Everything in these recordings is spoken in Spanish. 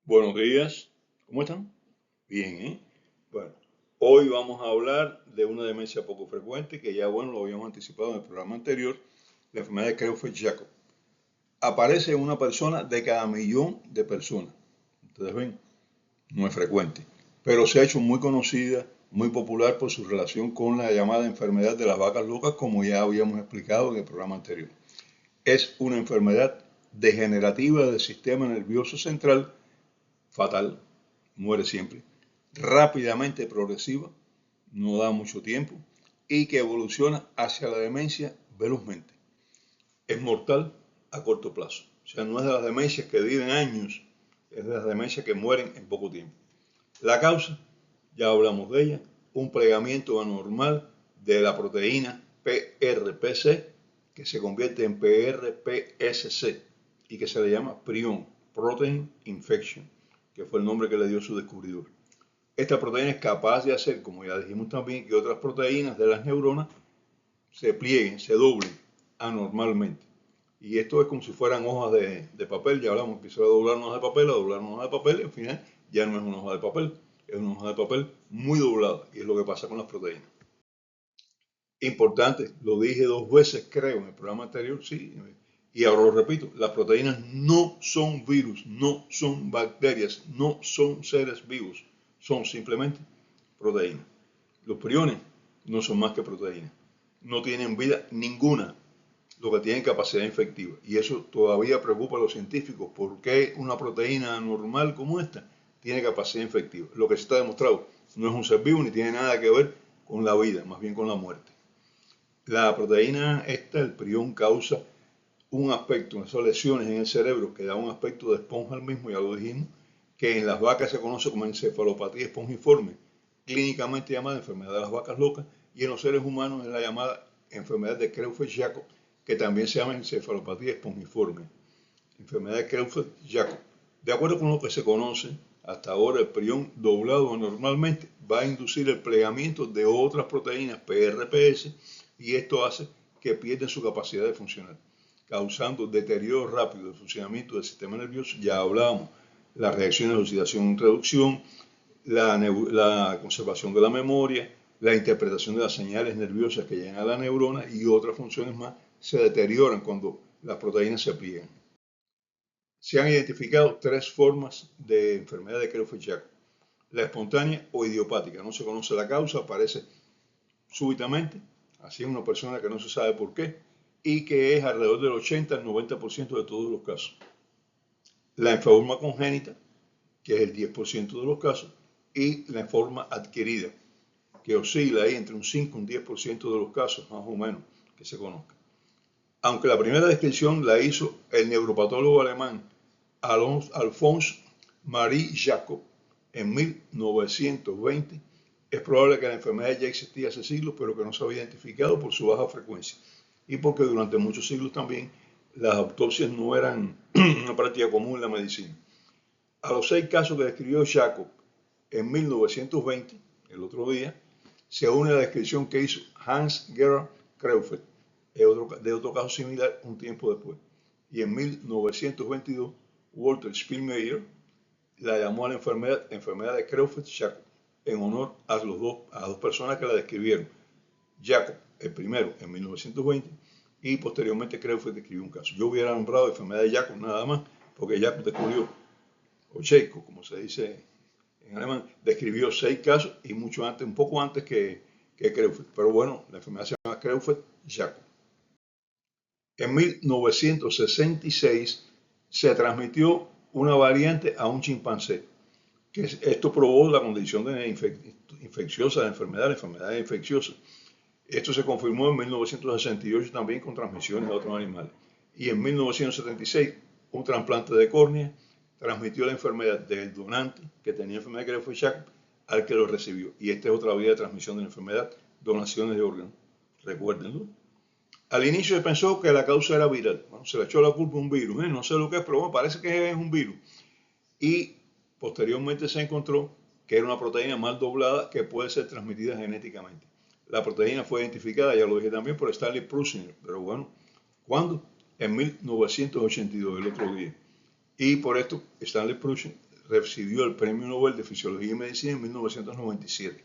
Buenos días, ¿cómo están? Bien, ¿eh? Bueno, hoy vamos a hablar de una demencia poco frecuente que ya, bueno, lo habíamos anticipado en el programa anterior, la enfermedad de Creutzfeldt-Jakob. Aparece en una persona de cada millón de personas. Ustedes ven, no es frecuente, pero se ha hecho muy conocida, muy popular por su relación con la llamada enfermedad de las vacas locas, como ya habíamos explicado en el programa anterior. Es una enfermedad degenerativa del sistema nervioso central fatal, muere siempre, rápidamente progresiva, no da mucho tiempo y que evoluciona hacia la demencia velozmente. Es mortal a corto plazo. O sea, no es de las demencias que viven años, es de las demencias que mueren en poco tiempo. La causa, ya hablamos de ella, un plegamiento anormal de la proteína PRPC que se convierte en PRPSC y que se le llama prion, Protein Infection, que fue el nombre que le dio su descubridor. Esta proteína es capaz de hacer, como ya dijimos también, que otras proteínas de las neuronas se plieguen, se doblen anormalmente. Y esto es como si fueran hojas de papel. Ya hablamos, empezó a doblar una hoja de papel, a doblar una hoja de papel, y al final ya no es una hoja de papel, es una hoja de papel muy doblada. Y es lo que pasa con las proteínas. Importante, lo dije dos veces, creo, en el programa anterior, sí, y ahora lo repito, las proteínas no son virus, no son bacterias, no son seres vivos, son simplemente proteínas. Los priones no son más que proteínas, no tienen vida ninguna, lo que tienen capacidad infectiva. Y eso todavía preocupa a los científicos. ¿Por qué una proteína normal como esta tiene capacidad infectiva? Lo que se está demostrado no es un ser vivo ni tiene nada que ver con la vida, más bien con la muerte. La proteína esta, el prión, causa un aspecto, esas lesiones en el cerebro que da un aspecto de esponja al mismo, ya lo dijimos, que en las vacas se conoce como encefalopatía espongiforme, clínicamente llamada enfermedad de las vacas locas, y en los seres humanos es la llamada enfermedad de Creutzfeldt-Jakob, que también se llama encefalopatía espongiforme, enfermedad de Creutzfeldt-Jakob. De acuerdo con lo que se conoce, hasta ahora el prión doblado anormalmente va a inducir el plegamiento de otras proteínas PRPS y esto hace que pierdan su capacidad de funcionar, causando deterioro rápido del funcionamiento del sistema nervioso. Ya hablábamos, las reacciones de oxidación-reducción, la conservación de la memoria, la interpretación de las señales nerviosas que llegan a la neurona y otras funciones más se deterioran cuando las proteínas se pliegan. Se han identificado tres formas de enfermedad de Creutzfeldt-Jakob. La espontánea o idiopática, no se conoce la causa, aparece súbitamente, así en una persona que no se sabe por qué, y que es alrededor del 80 al 90% de todos los casos. La forma congénita, que es el 10% de los casos, y la forma adquirida, que oscila ahí entre un 5 y un 10% de los casos, más o menos, que se conozca. Aunque la primera descripción la hizo el neuropatólogo alemán Alphonse Marie Jacob en 1920, es probable que la enfermedad ya existía hace siglos, pero que no se había identificado por su baja frecuencia y porque durante muchos siglos también las autopsias no eran una práctica común en la medicina. A los 6 casos que describió Jacob en 1920, el otro día, se une la descripción que hizo Hans Gerhard Creutzfeldt de otro caso similar un tiempo después. Y en 1922, Walter Spielmeyer la llamó a la enfermedad de Creutzfeldt-Jakob en honor a las dos personas que la describieron. Jacob, el primero, en 1920, y posteriormente Creutzfeldt describió un caso. Yo hubiera nombrado enfermedad de Jacob nada más, porque Jacob descubrió, o Jacob, como se dice en alemán, describió 6 casos y mucho antes, un poco antes que Creutzfeldt. Pero bueno, la enfermedad se llama Creutzfeldt-Jakob. En 1966 se transmitió una variante a un chimpancé, que esto probó la condición de infecciosa de la enfermedad infecciosa. Esto se confirmó en 1968 también con transmisiones a otros animales. Y en 1976, un trasplante de córnea transmitió la enfermedad del donante que tenía enfermedad de Creutzfeldt-Jakob al que lo recibió. Y esta es otra vía de transmisión de la enfermedad, donaciones de órganos. Recuérdenlo. Al inicio se pensó que la causa era viral. Bueno, se le echó la culpa a un virus. No sé lo que es, pero bueno, parece que es un virus. Y posteriormente se encontró que era una proteína mal doblada que puede ser transmitida genéticamente. La proteína fue identificada, ya lo dije también, por Stanley Prusiner. Pero bueno, ¿cuándo? En 1982, el otro día. Y por esto Stanley Prusiner recibió el Premio Nobel de Fisiología y Medicina en 1997.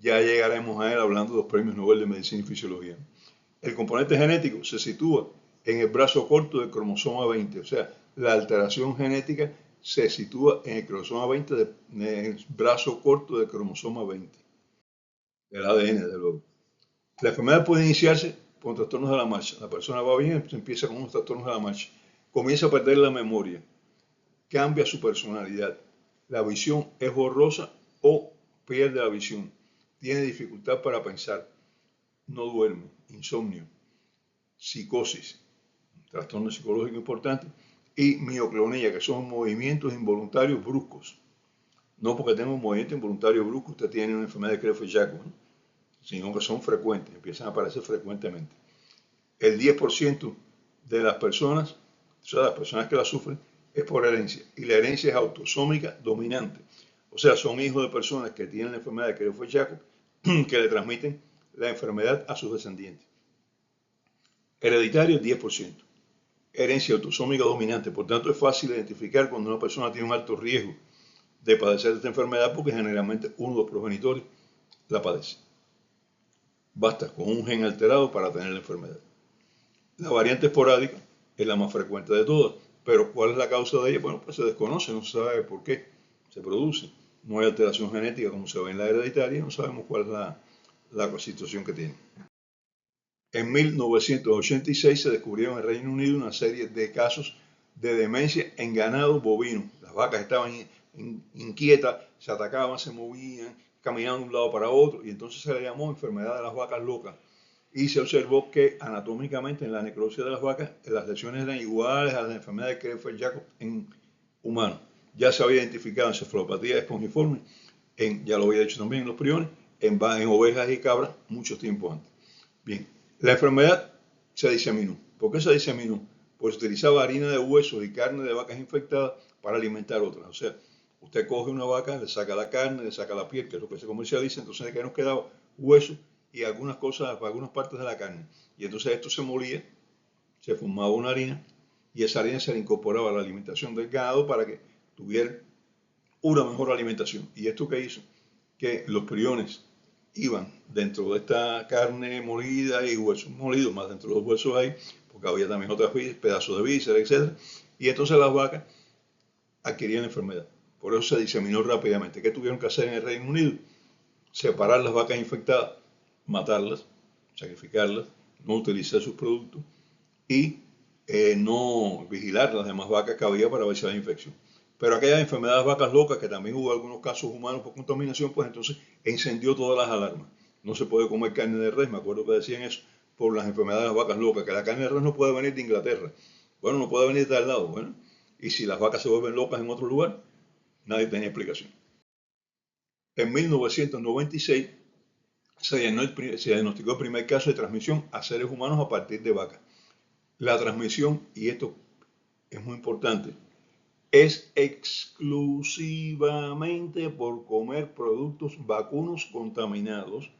Ya llegaremos a él hablando de los Premios Nobel de Medicina y Fisiología. El componente genético se sitúa en el brazo corto del cromosoma 20, o sea, la alteración genética se sitúa en el cromosoma 20, en el brazo corto del cromosoma 20, del ADN, desde luego. La enfermedad puede iniciarse con trastornos de la marcha. La persona va bien, empieza con unos trastornos de la marcha. Comienza a perder la memoria, cambia su personalidad. La visión es borrosa o pierde la visión. Tiene dificultad para pensar. No duerme, insomnio, psicosis, trastorno psicológico importante, y mioclonía, que son movimientos involuntarios bruscos. No porque tenga un movimiento involuntario brusco, usted tiene una enfermedad de Creutzfeldt-Jakob, ¿no? Sino que son frecuentes, empiezan a aparecer frecuentemente. El 10% de las personas, o sea, las personas que la sufren, es por herencia. Y la herencia es autosómica dominante. O sea, son hijos de personas que tienen la enfermedad de Creutzfeldt-Jakob que le transmiten la enfermedad a sus descendientes. Hereditario, 10%. Herencia autosómica dominante. Por tanto, es fácil identificar cuando una persona tiene un alto riesgo de padecer esta enfermedad porque generalmente uno de los progenitores la padece. Basta con un gen alterado para tener la enfermedad. La variante esporádica es la más frecuente de todas, pero ¿cuál es la causa de ella? Bueno, pues se desconoce, no se sabe por qué se produce. No hay alteración genética como se ve en la hereditaria, no sabemos cuál es la situación que tiene. En 1986 se descubrió en el Reino Unido una serie de casos de demencia en ganado bovino. Las vacas estaban inquietas, se atacaban, se movían, caminaban de un lado para otro, y entonces se le llamó enfermedad de las vacas locas. Y se observó que anatómicamente en la necrosis de las vacas las lesiones eran iguales a las enfermedades de Creutzfeldt-Jakob en humanos. Ya se había identificado encefalopatía espongiforme, ya lo había dicho también en los priones, en ovejas y cabras mucho tiempo antes. Bien, la enfermedad se diseminó. ¿Por qué se diseminó? Pues se utilizaba harina de huesos y carne de vacas infectadas para alimentar otras. O sea, usted coge una vaca, le saca la carne, le saca la piel, que es lo que se comercializa, entonces de que nos quedaba hueso y algunas cosas, algunas partes de la carne. Y entonces esto se molía, se formaba una harina y esa harina se le incorporaba a la alimentación del ganado para que tuviera una mejor alimentación. ¿Y esto qué hizo? Que los priones iban dentro de esta carne molida y huesos molidos, más dentro de los huesos hay, porque había también otras pedazos de vísceras, etc. Y entonces las vacas adquirían la enfermedad. Por eso se diseminó rápidamente. ¿Qué tuvieron que hacer en el Reino Unido? Separar las vacas infectadas, matarlas, sacrificarlas, no utilizar sus productos y no vigilar las demás vacas que había para ver si había infección. Pero aquellas enfermedades vacas locas, que también hubo algunos casos humanos por contaminación, pues entonces encendió todas las alarmas. No se puede comer carne de res, me acuerdo que decían eso, por las enfermedades de las vacas locas, que la carne de res no puede venir de Inglaterra. Bueno, no puede venir de al lado, bueno. Y si las vacas se vuelven locas en otro lugar, nadie tenía explicación. En 1996 se diagnosticó el primer caso de transmisión a seres humanos a partir de vacas. La transmisión, y esto es muy importante, es exclusivamente por comer productos vacunos contaminados,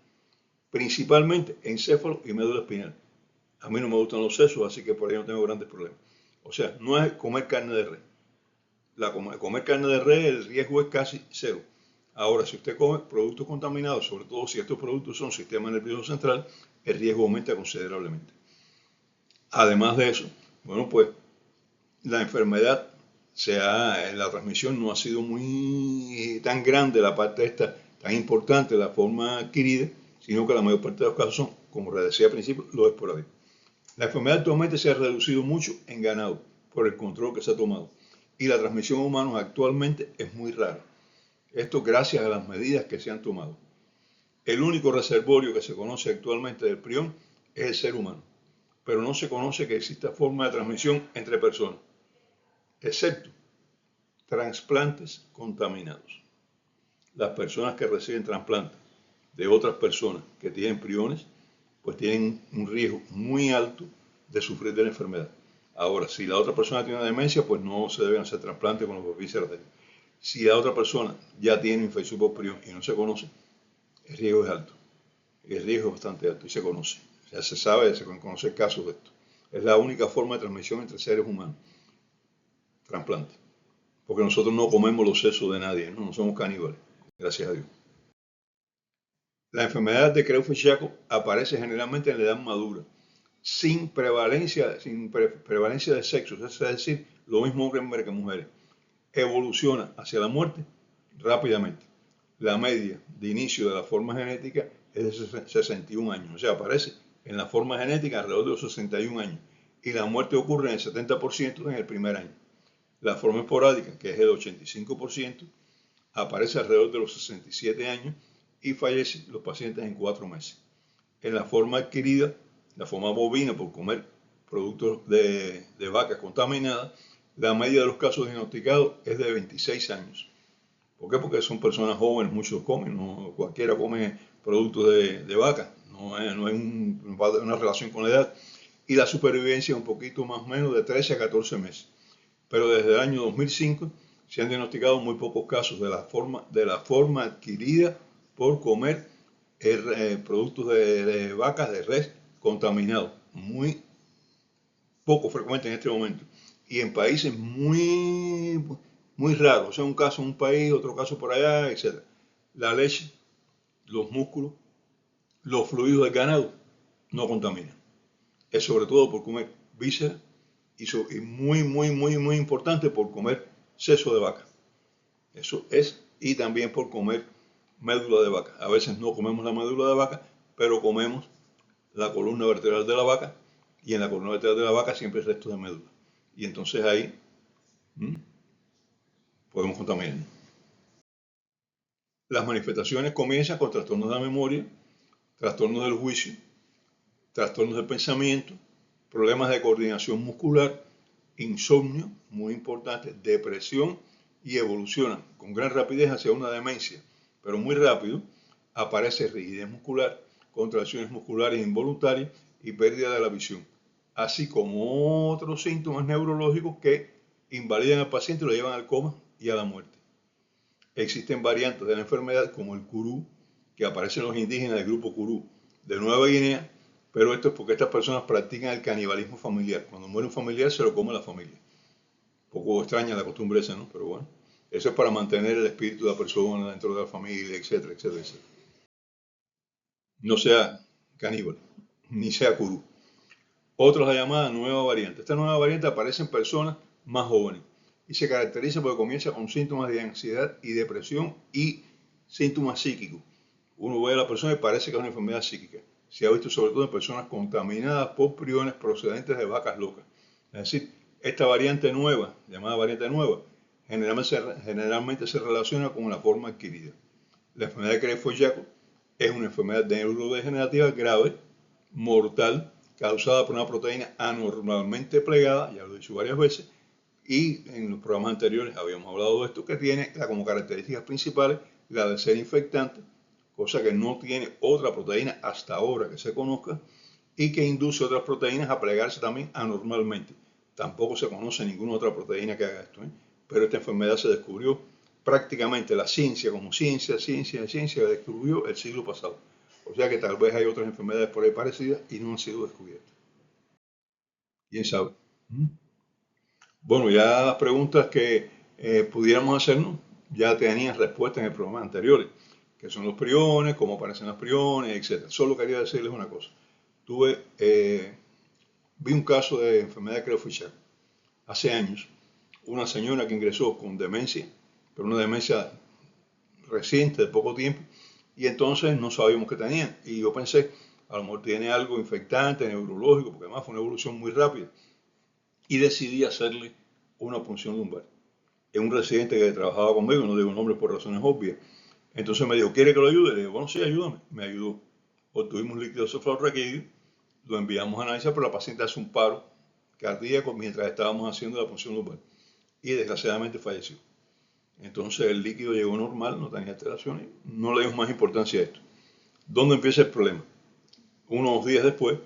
principalmente encéfalo y médula espinal. A mí no me gustan los sesos, así que por ahí no tengo grandes problemas. O sea, no es comer carne de res. Comer carne de res, el riesgo es casi cero. Ahora, si usted come productos contaminados, sobre todo si estos productos son sistema nervioso central, el riesgo aumenta considerablemente. Además de eso, bueno, pues la enfermedad, la transmisión no ha sido muy tan grande, la parte esta tan importante, la forma adquirida, sino que la mayor parte de los casos son, como les decía al principio, los esporádicos. La enfermedad actualmente se ha reducido mucho en ganado por el control que se ha tomado y la transmisión a humanos actualmente es muy rara. Esto gracias a las medidas que se han tomado. El único reservorio que se conoce actualmente del prión es el ser humano, pero no se conoce que exista forma de transmisión entre personas, excepto trasplantes contaminados. Las personas que reciben trasplantes de otras personas que tienen priones, pues tienen un riesgo muy alto de sufrir de la enfermedad. Ahora, si la otra persona tiene una demencia, pues no se deben hacer trasplantes con los vísceras de él. Si la otra persona ya tiene infección por prión y no se conoce, el riesgo es alto. El riesgo es bastante alto y se conoce. Ya se sabe, se conoce casos de esto. Es la única forma de transmisión entre seres humanos. Trasplante. porque nosotros no comemos los sesos de nadie, no, no somos caníbales, gracias a Dios. La enfermedad de Creutzfeldt-Jakob aparece generalmente en la edad madura, sin prevalencia de sexos, es decir, lo mismo hombres que mujeres. Evoluciona hacia la muerte rápidamente. La media de inicio de la forma genética es de 61 años, o sea, aparece en la forma genética alrededor de los 61 años y la muerte ocurre en el 70% en el primer año. La forma esporádica, que es el 85%, aparece alrededor de los 67 años y fallece los pacientes en 4 meses. En la forma adquirida, la forma bovina por comer productos de vacas contaminadas, la media de los casos diagnosticados es de 26 años. ¿Por qué? Porque son personas jóvenes, muchos comen, no cualquiera come productos de vaca, no hay una relación con la edad. Y la supervivencia es un poquito más o menos de 13 a 14 meses. Pero desde el año 2005 se han diagnosticado muy pocos casos de la forma adquirida por comer productos de vacas, de res contaminados. Muy poco frecuente en este momento. Y en países muy raros. O sea, un caso en un país, otro caso por allá, etc. La leche, los músculos, los fluidos del ganado no contaminan. Es sobre todo por comer vísceras y muy importante por comer seso de vaca. Eso es, y también por comer médula de vaca. A veces no comemos la médula de vaca, pero comemos la columna vertebral de la vaca, y en la columna vertebral de la vaca siempre hay restos de médula. Y entonces ahí podemos contaminar. Las manifestaciones comienzan con trastornos de la memoria, trastornos del juicio, trastornos del pensamiento, problemas de coordinación muscular, insomnio, muy importante, depresión, y evolucionan con gran rapidez hacia una demencia, pero muy rápido aparece rigidez muscular, contracciones musculares involuntarias y pérdida de la visión, así como otros síntomas neurológicos que invalidan al paciente y lo llevan al coma y a la muerte. Existen variantes de la enfermedad como el curú, que aparecen los indígenas del grupo curú de Nueva Guinea, pero esto es porque estas personas practican el canibalismo familiar. Cuando muere un familiar se lo come la familia. Un poco extraña la costumbre esa, ¿no? Pero bueno, eso es para mantener el espíritu de la persona dentro de la familia, etcétera, etcétera, etcétera. No sea caníbal, ni sea curú. Otra es la llamada nueva variante. Esta nueva variante aparece en personas más jóvenes y se caracteriza porque comienza con síntomas de ansiedad y depresión y síntomas psíquicos. Uno ve a la persona y parece que es una enfermedad psíquica. Se ha visto sobre todo en personas contaminadas por priones procedentes de vacas locas. Es decir, esta variante nueva, llamada variante nueva, generalmente se relaciona con la forma adquirida. La enfermedad de Creutzfeldt-Jakob es una enfermedad neurodegenerativa grave, mortal, causada por una proteína anormalmente plegada, ya lo he dicho varias veces, y en los programas anteriores habíamos hablado de esto, que tiene como características principales la de ser infectante, cosa que no tiene otra proteína hasta ahora que se conozca, y que induce otras proteínas a plegarse también anormalmente. Tampoco se conoce ninguna otra proteína que haga esto, pero esta enfermedad se descubrió prácticamente la ciencia, como ciencia, descubrió el siglo pasado. O sea que tal vez hay otras enfermedades por ahí parecidas y no han sido descubiertas. ¿Quién sabe? Bueno, ya las preguntas que pudiéramos hacernos ya tenían respuesta en el programa anterior, que son los priones, cómo aparecen los priones, etc. Solo quería decirles una cosa. Vi un caso de enfermedad de Creutzfeldt-Jakob hace años, una señora que ingresó con demencia, pero una demencia reciente, de poco tiempo, y entonces no sabíamos qué tenía. Y yo pensé, a lo mejor tiene algo infectante, neurológico, porque además fue una evolución muy rápida. Y decidí hacerle una punción lumbar. Es un residente que trabajaba conmigo, no digo nombre por razones obvias. Entonces me dijo, ¿quiere que lo ayude? Le digo, bueno, sí, ayúdame. Me ayudó. Obtuvimos líquido cefalorraquídeo, lo enviamos a analizar, pero la paciente hace un paro cardíaco mientras estábamos haciendo la punción lumbar. Y desgraciadamente falleció. Entonces el líquido llegó normal, no tenía alteraciones, no le dimos más importancia a esto. ¿Dónde empieza el problema? Unos días después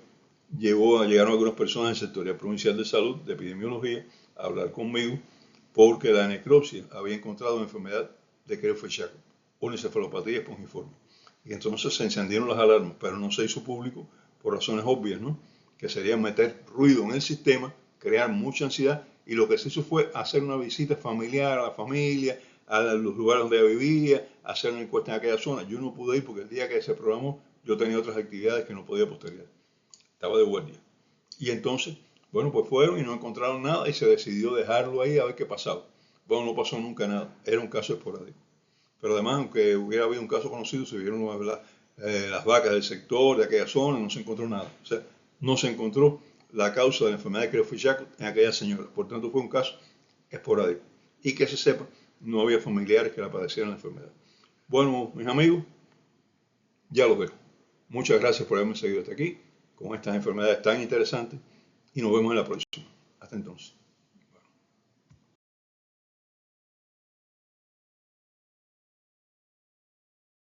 llegaron algunas personas del Secretaría Provincial de Salud, de Epidemiología, a hablar conmigo porque la necropsia había encontrado una enfermedad de Creutzfeldt-Jakob, una encefalopatía espongiforme. Y entonces se encendieron las alarmas, pero no se hizo público por razones obvias, ¿no? Que sería meter ruido en el sistema, crear mucha ansiedad, y lo que se hizo fue hacer una visita familiar a la familia, a los lugares donde ella vivía, hacer una encuesta en aquella zona. Yo no pude ir porque el día que se programó yo tenía otras actividades que no podía postergar. Estaba de guardia. Y entonces, bueno, pues fueron y no encontraron nada y se decidió dejarlo ahí a ver qué pasaba. Bueno, no pasó nunca nada. Era un caso esporádico. Pero además, aunque hubiera habido un caso conocido, se vieron las vacas del sector, de aquella zona, no se encontró nada. O sea, no se encontró la causa de la enfermedad de Creutzfeldt-Jakob en aquella señora. Por tanto, fue un caso esporádico. Y que se sepa, no había familiares que la padecieran la enfermedad. Bueno, mis amigos, ya los dejo. Muchas gracias por haberme seguido hasta aquí con estas enfermedades tan interesantes y nos vemos en la próxima. Hasta entonces.